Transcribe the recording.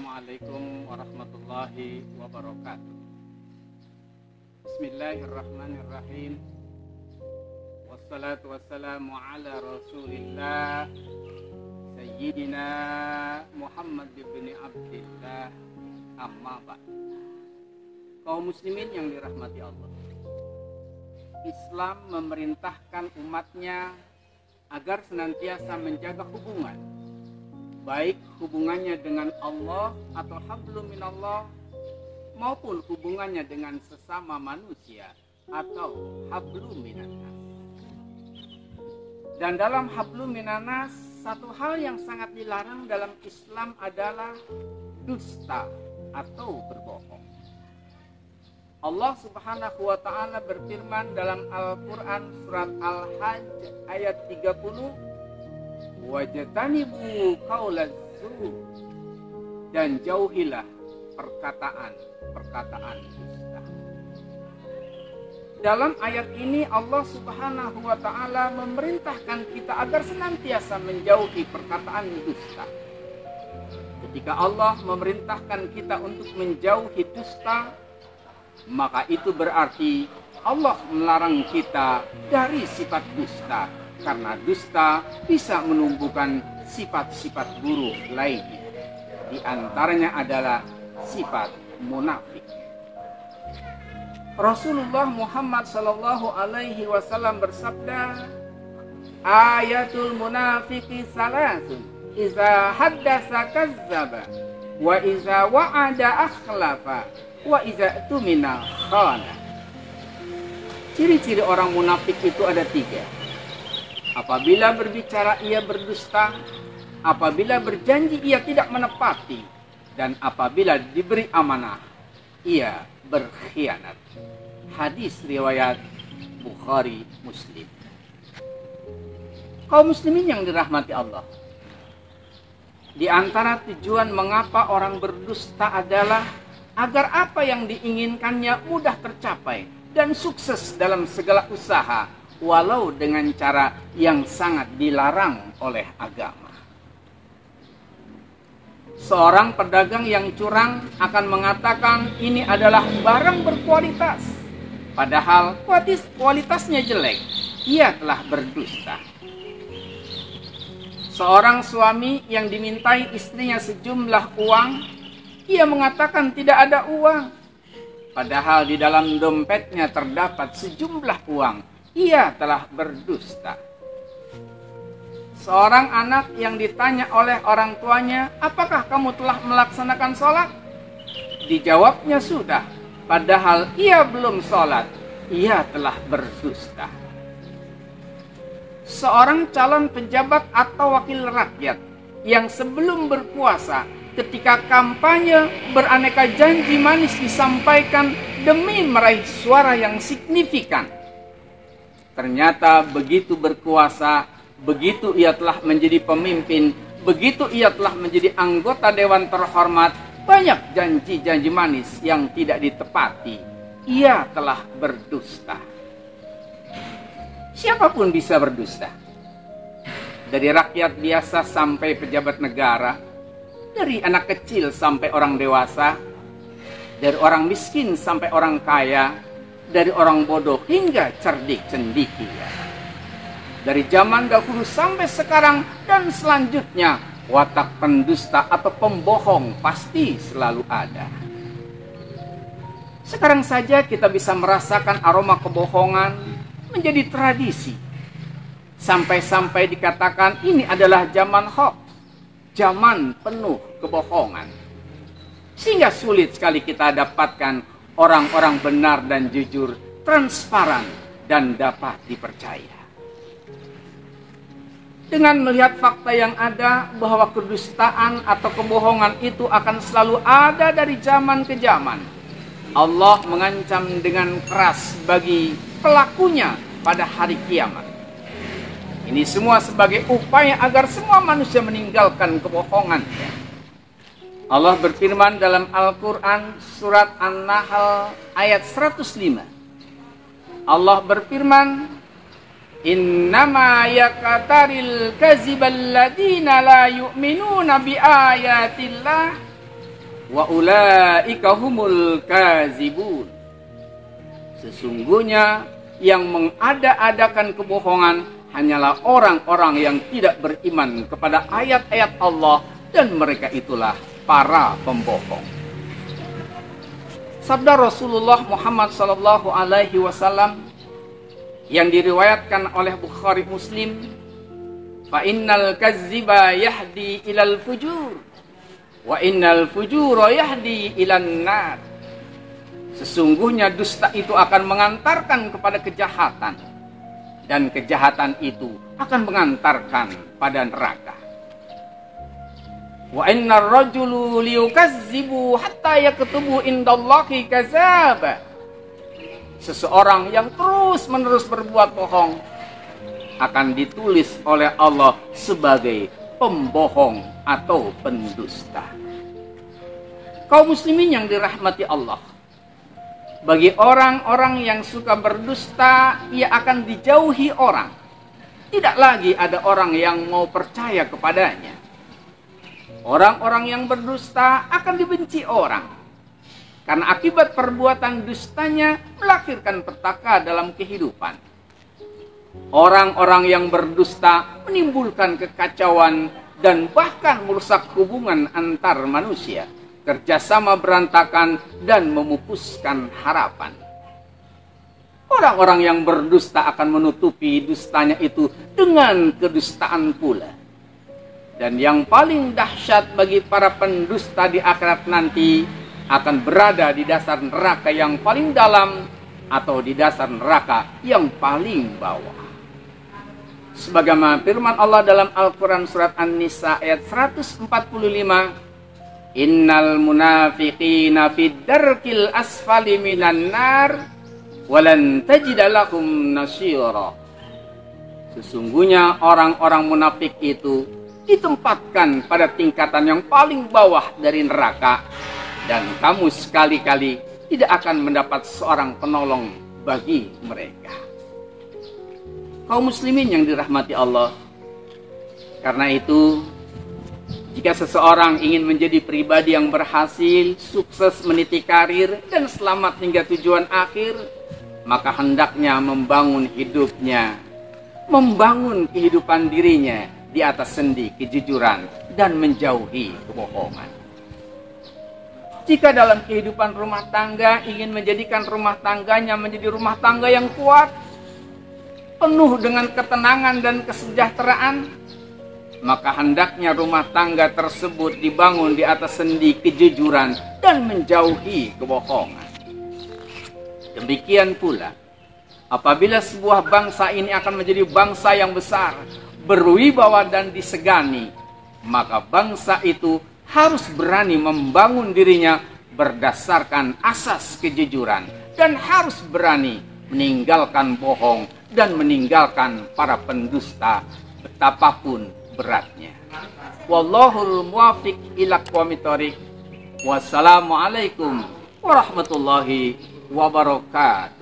Assalamualaikum warahmatullahi wabarakatuh. Bismillahirrahmanirrahim. Wassalatu wassalamu ala Rasulillah Sayyidina Muhammad bin Abdillah, amma ba'd. Kaum muslimin yang dirahmati Allah, Islam memerintahkan umatnya agar senantiasa menjaga hubungan, baik hubungannya dengan Allah atau hablum minallah, maupun hubungannya dengan sesama manusia atau hablum minannas. Dan dalam hablum minannas, satu hal yang sangat dilarang dalam Islam adalah dusta atau berbohong. Allah Subhanahu wa ta'ala berfirman dalam Al-Quran surat Al-Hajj ayat 30, wajtanibu qaulaz zur, dan jauhilah perkataan dusta. Dalam ayat ini Allah Subhanahu wa ta'ala memerintahkan kita agar senantiasa menjauhi perkataan dusta. Ketika Allah memerintahkan kita untuk menjauhi dusta, maka itu berarti Allah melarang kita dari sifat dusta, karena dusta bisa menumbuhkan sifat-sifat buruk lainnya. Di antaranya adalah sifat munafik. Rasulullah Muhammad sallallahu alaihi wasallam bersabda, ayatul munafiqi salasun, iza haddasa kazzaba, wa iza wa'ada akhlafa, wa iza tumina khana. Ciri-ciri orang munafik itu ada 3. Apabila berbicara ia berdusta, apabila berjanji ia tidak menepati, dan apabila diberi amanah ia berkhianat. Hadis riwayat Bukhari Muslim. Kaum muslimin yang dirahmati Allah, di antara tujuan mengapa orang berdusta adalah agar apa yang diinginkannya mudah tercapai dan sukses dalam segala usaha, walau dengan cara yang sangat dilarang oleh agama. Seorang pedagang yang curang akan mengatakan ini adalah barang berkualitas, padahal kualitasnya jelek. Ia telah berdusta. Seorang suami yang dimintai istrinya sejumlah uang, ia mengatakan tidak ada uang, padahal di dalam dompetnya terdapat sejumlah uang. Ia telah berdusta. Seorang anak yang ditanya oleh orang tuanya, apakah kamu telah melaksanakan sholat? Dijawabnya sudah, padahal ia belum sholat. Ia telah berdusta. Seorang calon pejabat atau wakil rakyat yang sebelum berkuasa, ketika kampanye beraneka janji manis disampaikan demi meraih suara yang signifikan. Ternyata begitu berkuasa, begitu ia telah menjadi pemimpin, begitu ia telah menjadi anggota dewan terhormat, banyak janji-janji manis yang tidak ditepati. Ia telah berdusta. Siapapun bisa berdusta. Dari rakyat biasa sampai pejabat negara, dari anak kecil sampai orang dewasa, dari orang miskin sampai orang kaya, dari orang bodoh hingga cerdik cendekia. Dari zaman dahulu sampai sekarang dan selanjutnya, watak pendusta atau pembohong pasti selalu ada. Sekarang saja kita bisa merasakan aroma kebohongan menjadi tradisi. Sampai-sampai dikatakan ini adalah zaman hoax, zaman penuh kebohongan. Sehingga sulit sekali kita dapatkan orang-orang benar dan jujur, transparan, dan dapat dipercaya. Dengan melihat fakta yang ada bahwa kedustaan atau kebohongan itu akan selalu ada dari zaman ke zaman, Allah mengancam dengan keras bagi pelakunya pada hari kiamat. Ini semua sebagai upaya agar semua manusia meninggalkan kebohongan. Allah berfirman dalam Al-Quran surat An-Nahl ayat 105. Allah berfirman, innama yaqtaril kazibal ladina la yu'minuna bi ayatillah wa ulaika humul kazibun. Sesungguhnya yang mengada-adakan kebohongan hanyalah orang-orang yang tidak beriman kepada ayat-ayat Allah, dan mereka itulah para pembohong. Sabda Rasulullah Muhammad sallallahu alaihi wasallam yang diriwayatkan oleh Bukhari Muslim, fa innal kazziba yahdi ilal fujur wa innal fujura yahdi ilan nar. Sesungguhnya dusta itu akan mengantarkan kepada kejahatan, dan kejahatan itu akan mengantarkan pada neraka. Wa innar rajulu liyukazzibu hatta yaktubu indallahi kazaba. Seseorang yang terus-menerus berbuat bohong akan ditulis oleh Allah sebagai pembohong atau pendusta. Kaum muslimin yang dirahmati Allah, bagi orang-orang yang suka berdusta, ia akan dijauhi orang. Tidak lagi ada orang yang mau percaya kepadanya. Orang-orang yang berdusta akan dibenci orang, karena akibat perbuatan dustanya melahirkan petaka dalam kehidupan. Orang-orang yang berdusta menimbulkan kekacauan dan bahkan merusak hubungan antar manusia. Kerjasama berantakan dan memupuskan harapan. Orang-orang yang berdusta akan menutupi dustanya itu dengan kedustaan pula. Dan yang paling dahsyat bagi para pendusta di akhirat nanti akan berada di dasar neraka yang paling dalam atau di dasar neraka yang paling bawah. Sebagaimana firman Allah dalam Al-Quran surat An-Nisa ayat 145, innal munafiqina fid darkil asfali minan nar walan tajida lahum nasyira. Sesungguhnya orang-orang munafik itu ditempatkan pada tingkatan yang paling bawah dari neraka, dan kamu sekali-kali tidak akan mendapat seorang penolong bagi mereka. Kaum muslimin yang dirahmati Allah, karena itu jika seseorang ingin menjadi pribadi yang berhasil, sukses meniti karir, dan selamat hingga tujuan akhir, maka hendaknya membangun hidupnya, membangun kehidupan dirinya di atas sendi kejujuran dan menjauhi kebohongan. Jika dalam kehidupan rumah tangga ingin menjadikan rumah tangganya menjadi rumah tangga yang kuat, penuh dengan ketenangan dan kesejahteraan, maka hendaknya rumah tangga tersebut dibangun di atas sendi kejujuran dan menjauhi kebohongan. Demikian pula, apabila sebuah bangsa ini akan menjadi bangsa yang besar, berwibawa dan disegani, maka bangsa itu harus berani membangun dirinya berdasarkan asas kejujuran, dan harus berani meninggalkan bohong dan meninggalkan para pendusta betapapun beratnya. Wallahul muwafiq ila aqwamit thoriq. Wassalamualaikum warahmatullahi wabarakatuh.